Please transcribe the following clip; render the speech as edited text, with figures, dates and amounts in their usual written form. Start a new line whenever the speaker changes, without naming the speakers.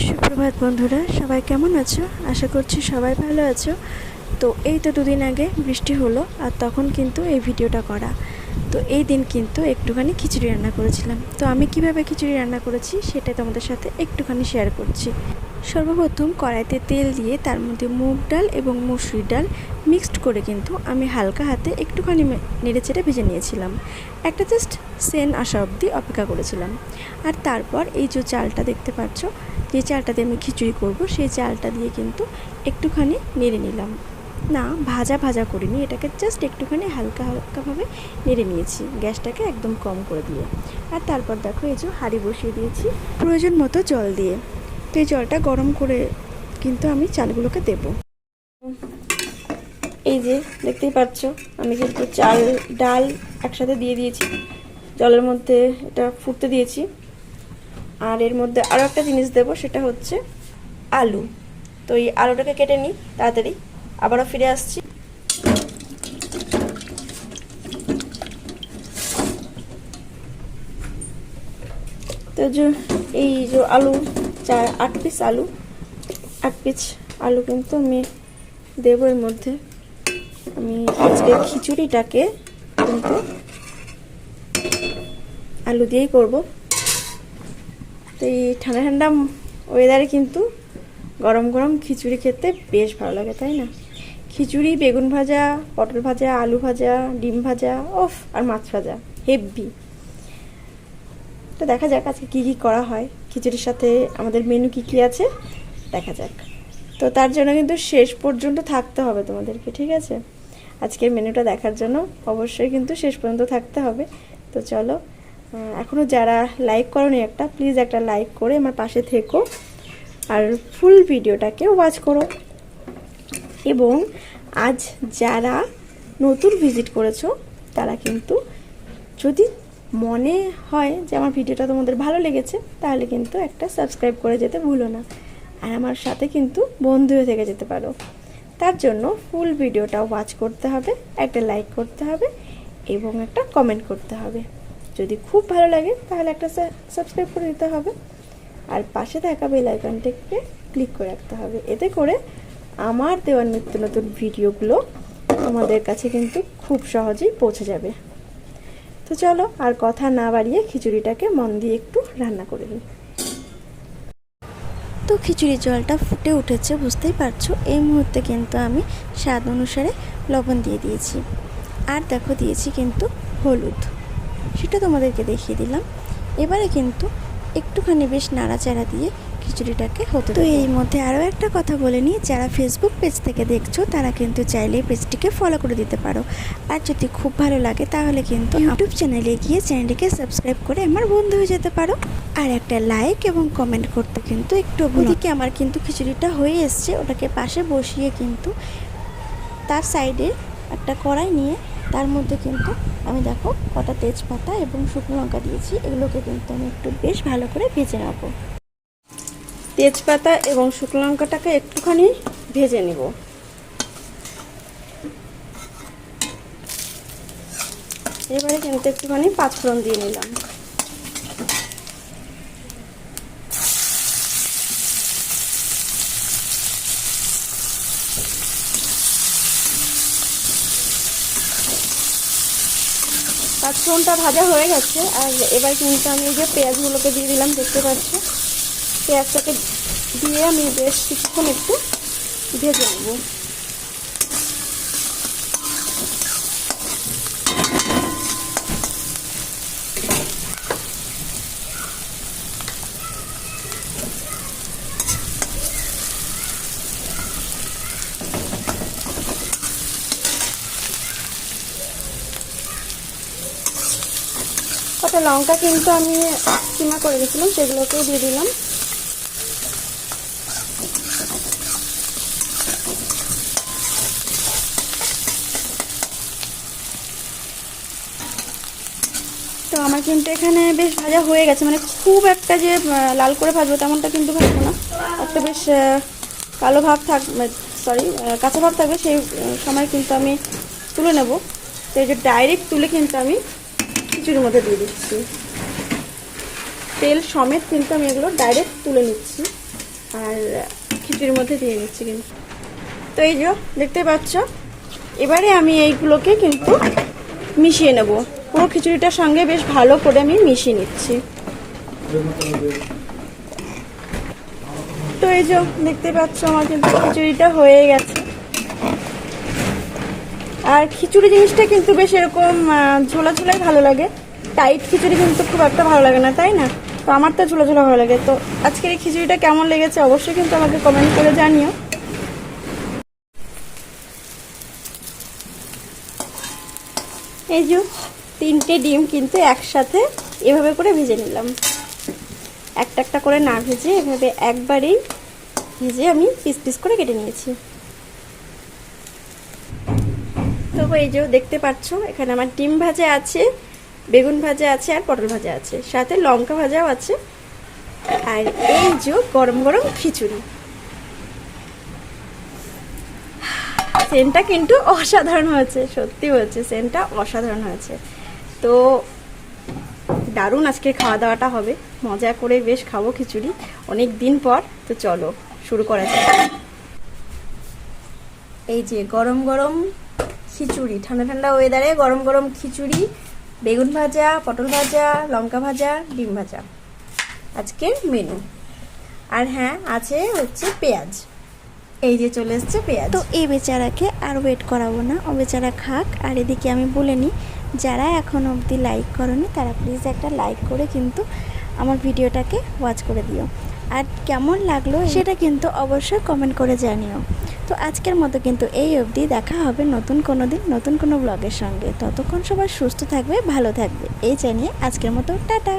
সুপ্রভাত বন্ধুরা, সবাই কেমন আছো? আশা করছি সবাই ভালো আছো। তো এই তো দুদিন আগে বৃষ্টি হলো আর তখন কিন্তু এই ভিডিওটা করা। তো এই দিন কিন্তু একটুখানি খিচুড়ি রান্না করেছিলাম। তো আমি কিভাবে খিচুড়ি রান্না করেছি সেটা তোমাদের সাথে একটুখানি শেয়ার করছি। সর্বপ্রথম কড়াইতে তেল দিয়ে তার মধ্যে মুগ ডাল এবং মসুর ডাল মিক্সড করে কিন্তু আমি হালকা হাতে একটুখানি নেড়েচেড়ে ভেজে নিয়েছিলাম। একটা জাস্ট সেন্ট আসা অবধি অপেক্ষা করেছিলাম। আর তারপর এই যে চালটা দেখতে পাচ্ছ, যে চালটা দিয়ে আমি খিচুড়ি করব, সেই চালটা দিয়ে কিন্তু একটুখানি নেড়ে নিলাম। না, ভাজা ভাজা করিনি, এটাকে জাস্ট একটুখানি হালকা হালকাভাবে নেড়ে নিয়েছি, গ্যাসটাকে একদম কম করে দিয়ে। আর তারপর দেখো এই যে হাঁড়ি বসিয়ে দিয়েছি প্রয়োজন মতো জল দিয়ে। তো এই জলটা গরম করে কিন্তু আমি চালগুলোকে দেব। এই যে দেখতেই পাচ্ছ, আমি কিন্তু চাল ডাল একসাথে দিয়ে দিয়েছি জলের মধ্যে, এটা ফুটতে দিয়েছি। আর এর মধ্যে আরও একটা জিনিস দেবো, সেটা হচ্ছে আলু। তো এই আলুটাকে কেটে নিই তাড়াতাড়ি, আবারও ফিরে আসছি। তো যে এই যে আলু 8 পিস আলু, 8 পিস আলু কিন্তু আমি দেবো এর মধ্যে। আমি আজকে খিচুড়িটাকে কিন্তু আলু দিয়েই করব। তো এই ঠান্ডা ঠান্ডা ওয়েদারে কিন্তু গরম গরম খিচুড়ি খেতে বেশ ভালো লাগে, তাই না? খিচুড়ি, বেগুন ভাজা, পটল ভাজা, আলু ভাজা, ডিম ভাজা, ওফ, আর মাছ ভাজা, হেভি। তো দেখা যাক আজকে কী কী করা হয় খিচুড়ির সাথে, আমাদের মেনু কী কী আছে দেখা যাক। তো তার জন্য কিন্তু শেষ পর্যন্ত থাকতে হবে তোমাদেরকে, ঠিক আছে? আজকের মেনুটা দেখার জন্য অবশ্যই কিন্তু শেষ পর্যন্ত থাকতে হবে। তো চলো, এখনও যারা লাইক করোনি একটা, প্লিজ একটা লাইক করে আমার পাশে থেকো আর ফুল ভিডিওটাকে ওয়াচ করো। এবং আজ যারা নতুন ভিজিট করেছো তারা কিন্তু যদি মনে হয় যে আমার ভিডিওটা তোমাদের ভালো লেগেছে, তাহলে কিন্তু একটা সাবস্ক্রাইব করে যেতে ভুলো না। আর আমার সাথে কিন্তু বন্ধু হয়ে থেকে যেতে পারো। তার জন্য ফুল ভিডিওটা ওয়াচ করতে হবে, একটা লাইক করতে হবে এবং একটা কমেন্ট করতে হবে। যদি খুব ভালো লাগে তাহলে একটা সাবস্ক্রাইব করে দিতে হবে। আর পাশে থাকা বেল আইকনটাকে ক্লিক করে রাখতে হবে। এতে করে আমার দেওয়া নিত্য নতুন ভিডিওগুলো আমাদের কাছে কিন্তু খুব সহজেই পৌঁছে যাবে। তো চলো আর কথা না বাড়িয়ে খিচুড়িটাকে মন দিয়ে একটু রান্না করে নিই। তো খিচুড়ির জলটা ফুটে উঠেছে, বুঝতেই পারছো। এই মুহূর্তে কিন্তু আমি স্বাদ অনুসারে লবণ দিয়ে দিয়েছি। আর দেখো দিয়েছি কিন্তু হলুদ, সেটা তোমাদেরকে দেখিয়ে দিলাম। এবারে কিন্তু একটুখানি বেশ নাড়াচাড়া দিয়ে খিচুড়িটাকে হতে। তো এই মধ্যে আরও একটা কথা বলে নিই, যারা ফেসবুক পেজ থেকে দেখছো তারা কিন্তু চাইলে পেজটিকে ফলো করে দিতে পারো। আর যদি খুব ভালো লাগে তাহলে কিন্তু ইউটিউব চ্যানেলে গিয়ে চ্যানেলটিকে সাবস্ক্রাইব করে আমার বন্ধু হয়ে যেতে পারো। আর একটা লাইক এবং কমেন্ট করতে কিন্তু একটু, ওদিকে আমার কিন্তু খিচুড়িটা হয়ে এসছে, ওটাকে পাশে বসিয়ে কিন্তু তার সাইডে একটা কড়াই নিয়ে তার মধ্যে কিন্তু আমি দেখো কটা তেজপাতা এবং শুকনো লঙ্কা দিয়েছি। এগুলোকে কিন্তু আমি একটু বেশ ভালো করে ভেজে নেব। তেজপাতা এবং শুকনো লঙ্কাটাকে একটুখানি ভেজে নেব। এবারে কিন্তু একটুখানি পাঁচফোড়ন দিয়ে নিলাম। পাঁচফোড়নটা ভাজা হয়ে গেছে। আর এবার কিন্তু আমি এই যে পেঁয়াজগুলোকে দিয়ে দিলাম, দেখতে পাচ্ছি। পেঁয়াজটাকে দিয়ে আমি বেশ কিছুক্ষণ একটু ভেজে নেব। কটা লঙ্কা কিন্তু আমি কিমা করে রেখেছিলাম, সেগুলোকেও দিয়ে দিলাম। তো আমার কিন্তু এখানে বেশ ভাজা হয়ে গেছে, মানে খুব একটা যে লাল করে ভাজবো তেমনটা কিন্তু ভাজবো না, একটা বেশ কালো ভাব থাকবে, সরি কাঁচা ভাব থাকবে, সেই সময় কিন্তু আমি তুলে নেব। তো এই যে ডাইরেক্ট তুলে কিন্তু আমি খিচুড়ির মধ্যে দিয়ে দিচ্ছি, তেল সমেত কিন্তু আমি এগুলো ডাইরেক্ট তুলে নিচ্ছি। আর খিচুড়ির মধ্যে দিয়ে নিচ্ছি কিন্তু। তো এই যে দেখতে পাচ্ছ, এবারে আমি এইগুলোকে কিন্তু মিশিয়ে নেব। পুরো খিচুড়িটার সঙ্গে বেশ ভালো করে আমি মিশিয়ে নিচ্ছি। তো এই যে দেখতে পাচ্ছ আমার কিন্তু খিচুড়িটা হয়ে গেছে। আর খিচুড়ি জিনিসটা কিন্তু বেশ এরকম ঝোলা ঝোলাই ভালো লাগে, টাইট খিচুড়ি কিন্তু খুব একটা ভালো লাগে না, তাই না? তো আমার তো ঝোলা ঝোলা ভালো লাগে। তো আজকের এই খিচুড়িটা কেমন লেগেছে অবশ্যই কিন্তু আমাকে কমেন্ট করে জানিও। এই যে 3টে ডিম কিন্তু একসাথে এভাবে করে ভেজে নিলাম, একটা একটা করে না ভেজে এভাবে একবারেই ভেজে আমি পিস পিস করে কেটে নিয়েছি। তো এই যে দেখতে পাচ্ছ এখানে আমার ডিম ভাজা আছে, বেগুন ভাজা আছে, আর পটল ভাজা আছে, সাথে লঙ্কা ভাজাও আছে। আর এই যে গরম গরম খিচুড়ি, সেন্টটা কিন্তু অসাধারণ হয়েছে, সত্যি হয়েছে, সেন্টটা অসাধারণ হয়েছে। তো দারুণ আজকে খাওয়া দাওয়াটা হবে, মজা করে বেশ খাবো খিচুড়ি অনেক দিন পর। তো চলো শুরু করা যাক। এই যে গরম গরম খিচুড়ি, ঠান্ডা ঠান্ডা ওয়েদারে গরম গরম খিচুড়ি, বেগুন ভাজা, পটল ভাজা, লঙ্কা ভাজা, ডিম ভাজা আজকের মেনু। আর হ্যাঁ আছে হচ্ছে পেঁয়াজ, এই যে চলে এসছে পেঁয়াজ।
তো এই বেচারাকে আর ওয়েট করাবো না, ও বেচারা খাক। আর এদিকে আমি বলে নিই, যারা এখন অবধি লাইক করনি তারা প্লিজ একটা লাইক করে কিন্তু আমার ভিডিওটাকে ওয়াচ করে দিও। আর কেমন লাগলো সেটা কিন্তু অবশ্যই কমেন্ট করে জানিও। তো আজকের মতো কিন্তু এই অবধি, দেখা হবে নতুন কোনো দিন নতুন কোনো ব্লগের সঙ্গে। ততক্ষণ সবাই সুস্থ থাকবে, ভালো থাকবে এই জানিয়ে আজকের মতো টাটা।